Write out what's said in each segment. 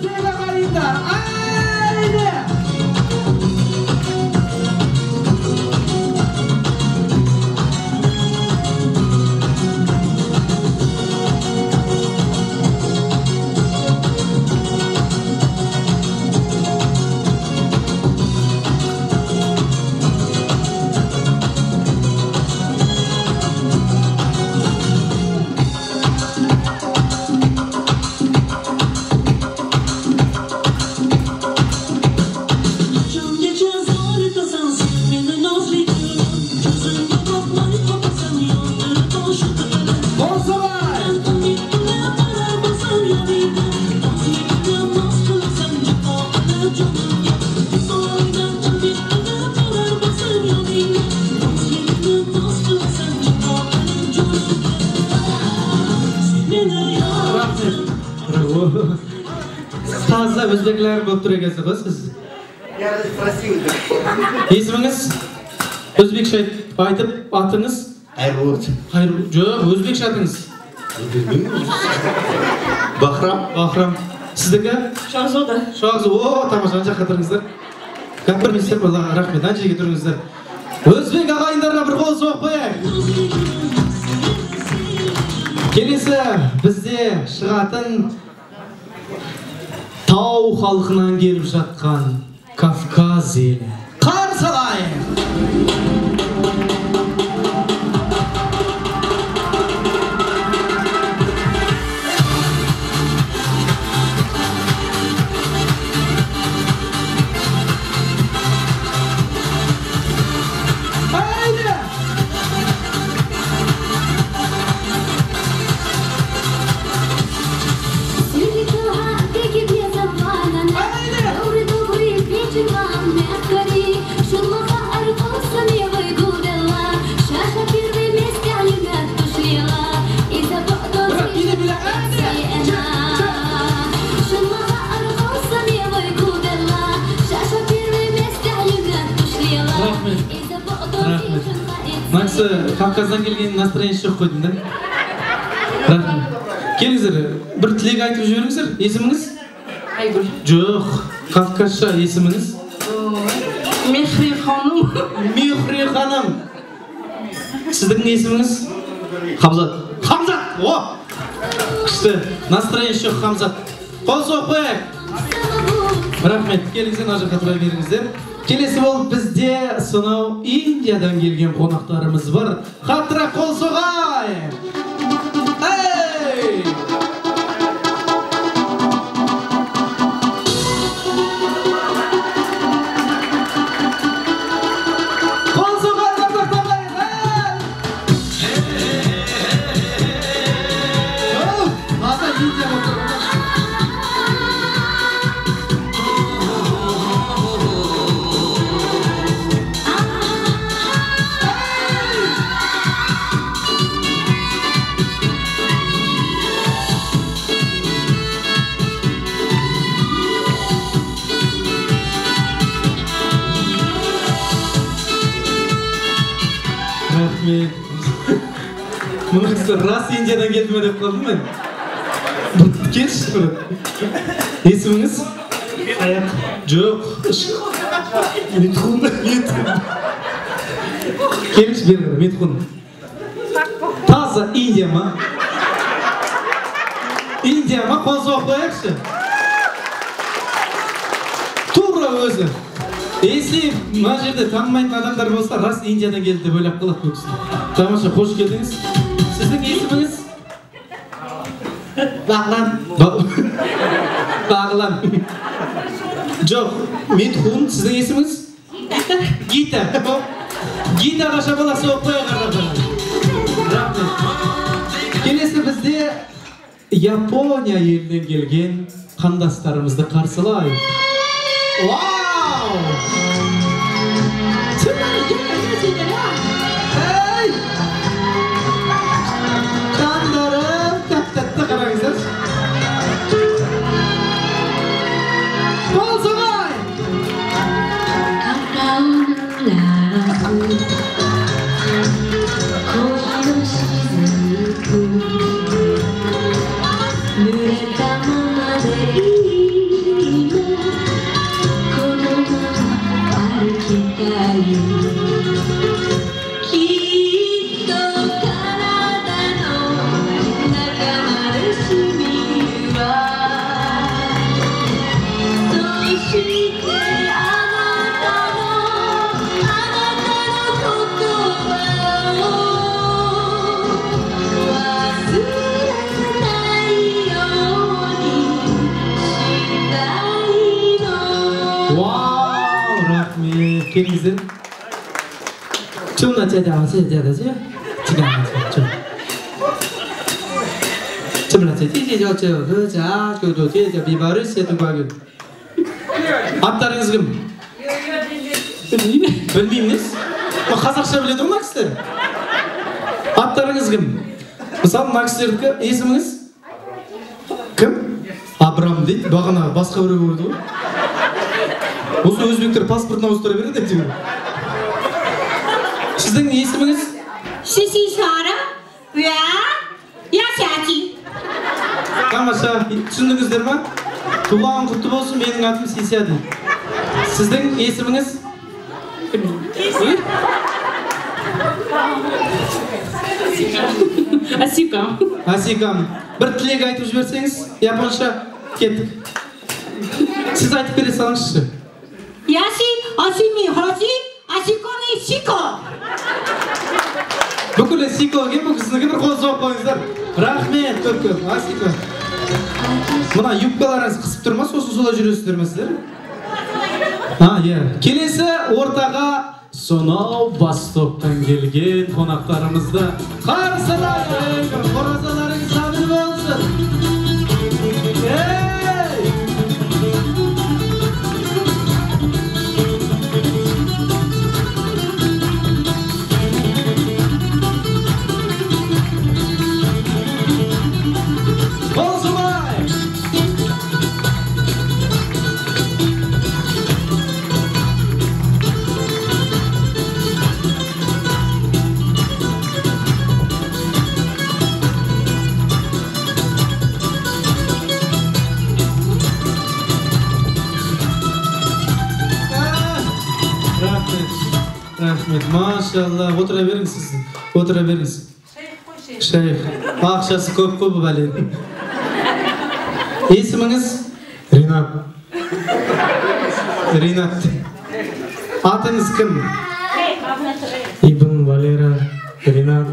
Özbek ağayınlar. Haydi. Fazla Özbekler болып тұр екенсіз ғой сіз. Я спросил. Есіміңіз? Өзбекше айтып атыңыз? Айрут. Жоқ, өзбекше атыңыз. Бахрам. Бахрам. Сіздікі? Шахзода. Шахзода. О, тамаша, жаққа тұрыңыздар. Кәпірместер болға, рахмет, ана жерге тұрыңыздар. Өзбек ағайындарға бір қол соғып қояйық. Келесі бізде шығатын тау халқынан келіп жатқан Кавказ елі. Қарсы алайық! Максы, Кавказдан келген настроение жоқ қойдың да? Рахмет. Келіңіздер, бір тілек айтып жіберіңіздер. Есіміңіз? Айгүл. Жоқ, Кавказша есіміңіз? Мехри ханым. Мехри ханым. Сіздің есіміңіз? Хамзат. Хамзат! О! Күшті, настроение жоқ Хамзат. Қол соғып қояйық. Рахмет, келіңіздер, ана жаққа тұра беріңіздер. Келесі болып бізде сонау Индиядан келген қонақтарымыз бар. Хаттырақ қол соғайық! Эй! Қол соғайық, ардақтағайық! Аса Индия болып тұрмыз. Рахмет. Мұны кісі рас Индиядан келді ме деп қалдым мен. Келші тұрып. Есіміңіз? Аяқ. Жоқ. Метхун. Келші бері, Метхун. Таза Индия ма? Индия ма? Қол соғып қояқшы. Тура өзі. Если мына жерде танымайтын адамдар болса, рас Индиядан келді деп ойлап қалады бұл кісі. Тамаша, қош келдіңіз. Сіздің есіміңіз? Бағлан. Бағлан. Жоқ, Метхун, сіздің есіміңіз? Гита. Гита қаша баласы оқып қояқ ардақтағайық. Келесі бізде Япония елінен келген қандастарымызды қарсылайық. Вау! Ей! Қандарым, тәп-тәтті қараңыздар. Қол соғай! Вау, рахмет. Келіңіздер. Чумна чайда, чайда. Аттарыңыз кім? Білмейміз. Қазақша біледі ма кісілер? Аттарыңыз кім? Мысалы, мына кісілердікі есіміңіз? Кім? Абрам дейді. Бағана басқа біреу көрді ғой. Осы өзбектер паспортын ауыстыра береді әйтеуір. Сіздің есіміңіз? Шишишара вә Яшати. Тамаша, түсіндіңіздер ма? Туған құтты болсын, менің атым Сисяды. Сіздің есіміңіз? Асикам. Асикам. Бір тілек айтып жіберсеңіз, японша кеттік. Сіз айтып бере салыңызшы. Яши асими хожи асиконы шико. Бүкілі сико екен, бұл кісінікі бір қол соғып қойыңыздар. Рахмет, көп. Асико. Мына юбкаларыңыз қысып тұр ма, сосын солай жүресіздер ме сіздер? Келесі ортаға сонау Востоктан келген қонақтарымызды қарсы алайық. Қоразаларыңыз қабыл болсын. Рахмет, машалла. Отыра беріңіз сіз. Отыра беріңіз. Шейх. Ақшасы көп қой бұл бәленің. Есіміңіз? Ринат. Атыңыз кім? Ибн Валера, Ринат.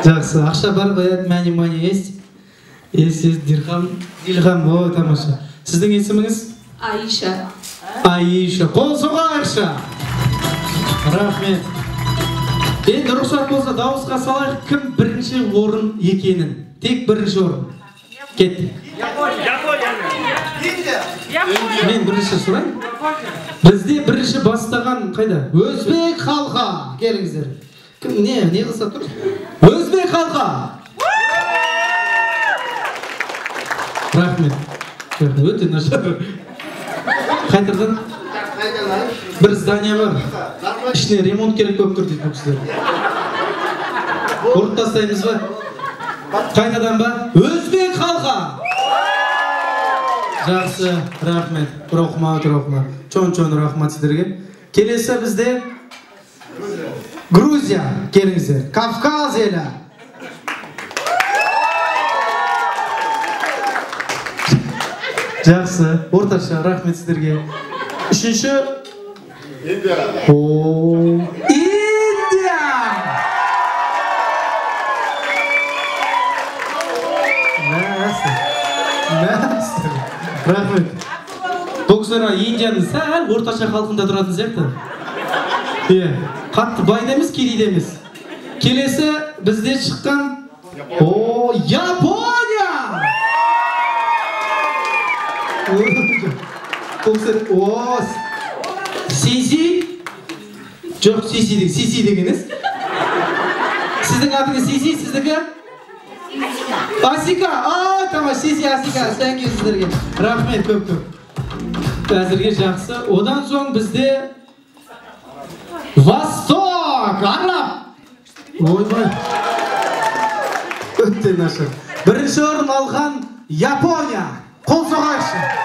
Жақсы. Ақша бар ғой, мәне есть? Есть, дирхам. О, тамаша. Сіздің есіміңіз? Аиша. Аиша. Қол соғайықшы. Рахмет. Енді рұқсат болса дауысқа салайық, кім бірінші орын екенін. Тек бірінші орын. Кеттік. Мен бірінші сұрайын. Бізде бірінші бастаған қайда? Өзбек халқы. Келіңіздер. Кім не қылса тұр? Өзбек халқы. Рахмет. Өте нашар. Қайтырдан? Bir zdание var. İşte remont gerek yoktur deyip bu kişiler. Orta tastayımız var. Kaynadan ba? Özbek halka. Жақсы, рахмет. Рахмат. Чон рахмат сіздерге. Келесі бізде Грузия. Келіңіздер. Кавказ елі. Жақсы, орташа рахмет сіздерге. Үшінші Индия. Индия! Мәсір. Рахмет. Бұл кісілер Индияның сәл орташа халқында тұратын сияқты. Қатты бай да емес, кедей де емес. Келесі бізде шыққан Япония! Бұл кісілер Сиси? Жоқ, Сиси дегеніз. Сіздің атыңыз Сиси, сіздікі? Асика! Тамаш, Сиси, Асика. Сәңке сіздерге. Рахмет, көп. Әзірге жақсы. Одан соң бізде Восток! Араб! Ойбай. Өтте нашар. Бірінші орын алған Япония. Қол соғайықшы.